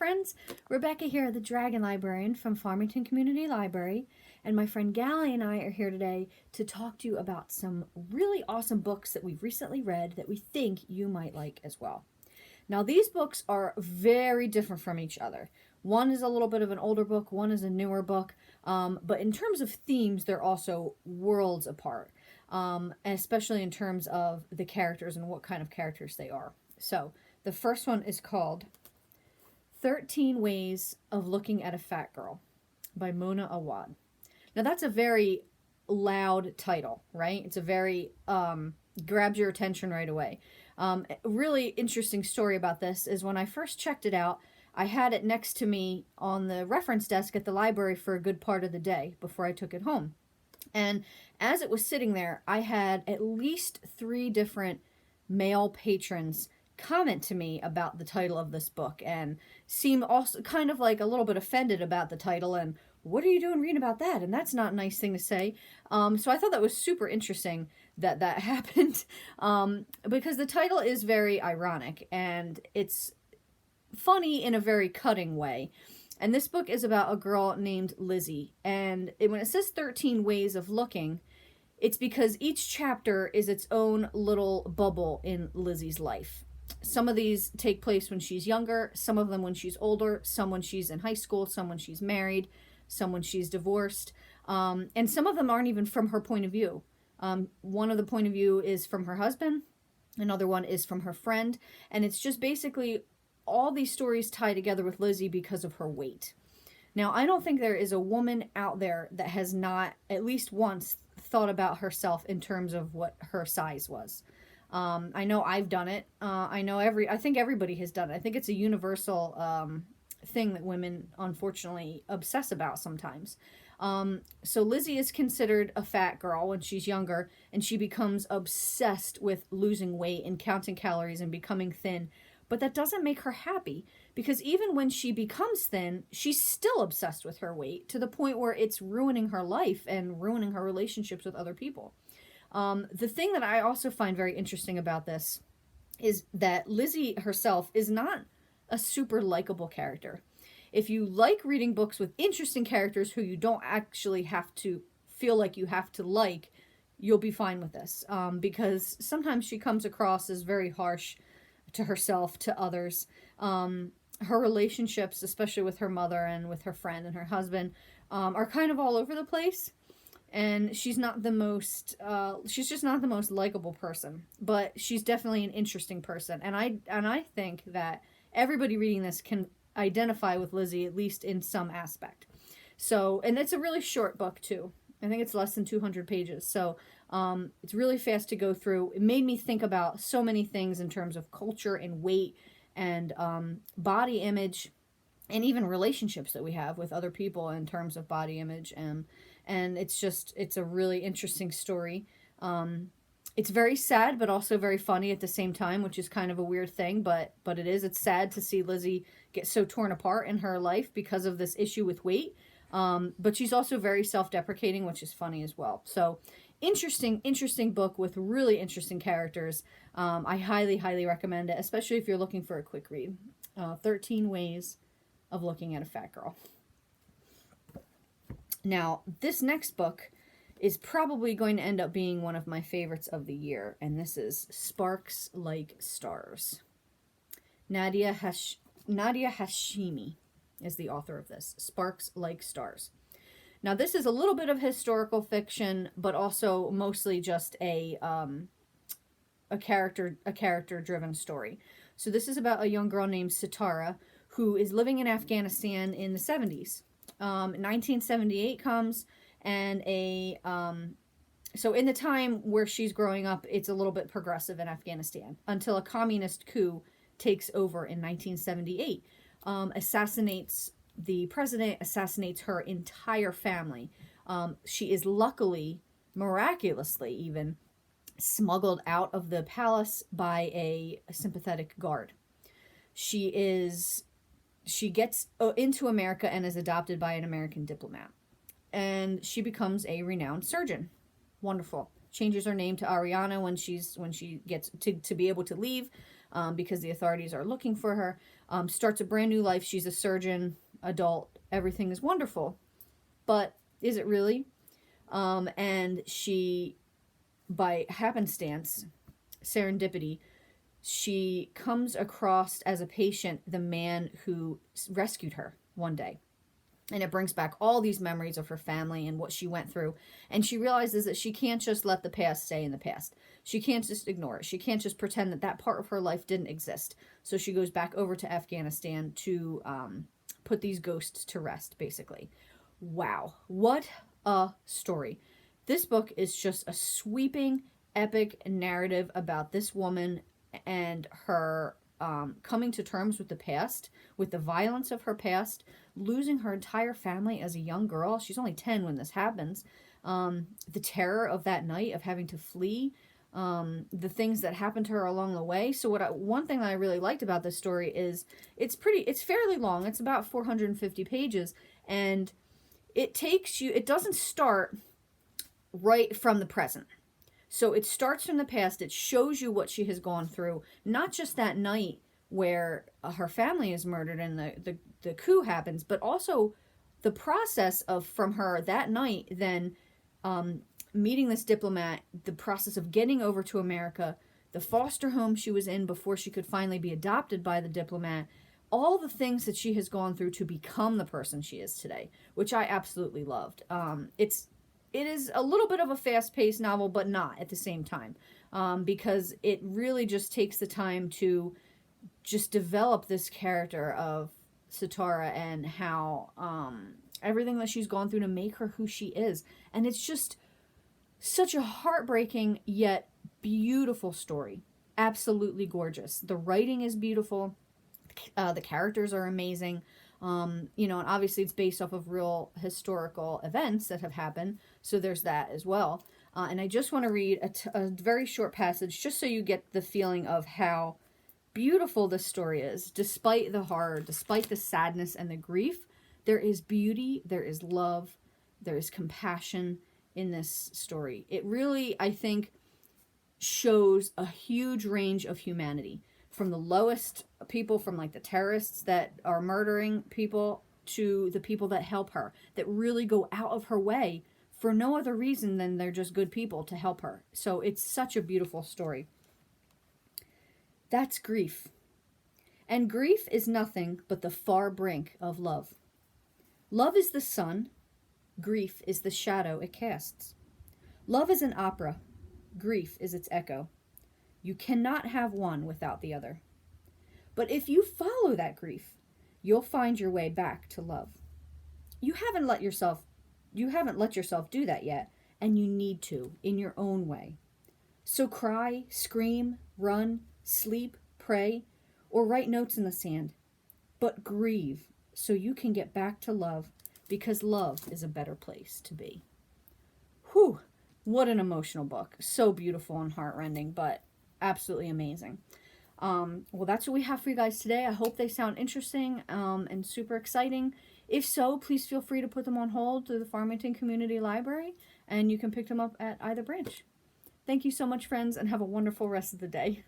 friends. Rebecca here, the Dragon Librarian from Farmington Community Library, and my friend Gallie and I are here today to talk to you about some really awesome books that we've recently read that we think you might like as well. Now, these books are very different from each other. One is a little bit of an older book, one is a newer book, but in terms of themes, they're also worlds apart, especially in terms of the characters and what kind of characters they are. So, the first one is called 13 Ways of Looking at a Fat Girl by Mona Awad. Now, that's a very loud title, right? It's a very, grabs your attention right away. A really interesting story about this is when I first checked it out, I had it next to me on the reference desk at the library for a good part of the day before I took it home. And as it was sitting there, I had at least 3 different male patrons comment to me about the title of this book and seem also kind of like a little bit offended about the title and what are you doing reading about that? And that's not a nice thing to say. So I thought that was super interesting that that happened because the title is very ironic and it's funny in a very cutting way. And this book is about a girl named Lizzie. And when it says 13 Ways of Looking, it's because each chapter is its own little bubble in Lizzie's life. Some of these take place when she's younger, some of them when she's older, some when she's in high school, some when she's married, some when she's divorced, and some of them aren't even from her point of view. One of the point of view is from her husband, another one is from her friend, and it's just basically all these stories tie together with Lizzie because of her weight. Now, I don't think there is a woman out there that has not at least once thought about herself in terms of what her size was. I know I've done it. I think everybody has done it. I think it's a universal thing that women unfortunately obsess about sometimes. So Lizzie is considered a fat girl when she's younger, and she becomes obsessed with losing weight and counting calories and becoming thin. But that doesn't make her happy because even when she becomes thin, she's still obsessed with her weight to the point where it's ruining her life and ruining her relationships with other people. The thing that I also find very interesting about this is that Lizzie herself is not a super likable character. If you like reading books with interesting characters who you don't actually have to feel like you have to like, you'll be fine with this. Because sometimes she comes across as very harsh to herself, to others. Her relationships, especially with her mother and with her friend and her husband, are kind of all over the place. And she's not the most, she's just not the most likable person, but she's definitely an interesting person. And I think that everybody reading this can identify with Lizzie, at least in some aspect. So, and it's a really short book too. I think it's less than 200 pages. So, it's really fast to go through. It made me think about so many things in terms of culture and weight and, body image and even relationships that we have with other people in terms of body image. And it's a really interesting story. It's very sad, but also very funny at the same time, which is kind of a weird thing, but it is. It's sad to see Lizzie get so torn apart in her life because of this issue with weight. But she's also very self-deprecating, which is funny as well. So interesting book with really interesting characters. I highly, highly recommend it, especially if you're looking for a quick read. 13 Ways of Looking at a Fat Girl. Now, this next book is probably going to end up being one of my favorites of the year, and this is Sparks Like Stars. Nadia Hashemi is the author of this, Sparks Like Stars. Now, this is a little bit of historical fiction, but also mostly just a character-driven story. So this is about a young girl named Sitara who is living in Afghanistan in the 70s. 1978 comes, and so in the time where she's growing up, it's a little bit progressive in Afghanistan until a communist coup takes over in 1978, assassinates the president, assassinates her entire family. She is luckily, miraculously even, smuggled out of the palace by a sympathetic guard. She gets into America and is adopted by an American diplomat. And she becomes a renowned surgeon. Wonderful. Changes her name to Ariana when she gets to be able to leave. because the authorities are looking for her. Starts a brand new life. She's a surgeon, adult. Everything is wonderful. But is it really? And she, by happenstance, serendipity, she comes across as a patient the man who rescued her one day. And it brings back all these memories of her family and what she went through. And she realizes that she can't just let the past stay in the past. She can't just ignore it. She can't just pretend that that part of her life didn't exist. So she goes back over to Afghanistan to put these ghosts to rest, basically. Wow. What a story. This book is just a sweeping, epic narrative about this woman and her coming to terms with the past, with the violence of her past, losing her entire family as a young girl. She's only 10 when this happens. The terror of that night of having to flee, the things that happened to her along the way. So one thing that I really liked about this story is it's fairly long. It's about 450 pages, and it doesn't start right from the present. So it starts from the past. It shows you what she has gone through, not just that night where her family is murdered and the coup happens, but also the process of from her that night, then meeting this diplomat, the process of getting over to America, the foster home she was in before she could finally be adopted by the diplomat, all the things that she has gone through to become the person she is today, which I absolutely loved. It is a little bit of a fast-paced novel, but not at the same time, because it really just takes the time to just develop this character of Sitara and how everything that she's gone through to make her who she is. And it's just such a heartbreaking yet beautiful story. Absolutely gorgeous. The writing is beautiful. The characters are amazing. And obviously it's based off of real historical events that have happened. So there's that as well. And I just want to read a very short passage just so you get the feeling of how beautiful this story is. Despite the horror, despite the sadness and the grief, there is beauty, there is love, there is compassion in this story. It really, I think, shows a huge range of humanity. From the lowest people, from like the terrorists that are murdering people, to the people that help her, that really go out of her way for no other reason than they're just good people to help her. So it's such a beautiful story. That's grief. And grief is nothing but the far brink of love. Love is the sun. Grief is the shadow it casts. Love is an opera. Grief is its echo. You cannot have one without the other. But if you follow that grief, you'll find your way back to love. You haven't let yourself do that yet, and you need to in your own way. So cry, scream, run, sleep, pray, or write notes in the sand. But grieve so you can get back to love, because love is a better place to be. Whew, what an emotional book. So beautiful and heartrending, but absolutely amazing. Well, that's what we have for you guys today. I hope they sound interesting and super exciting. If so, please feel free to put them on hold to the Farmington Community Library, and you can pick them up at either branch. Thank you so much, friends, and have a wonderful rest of the day.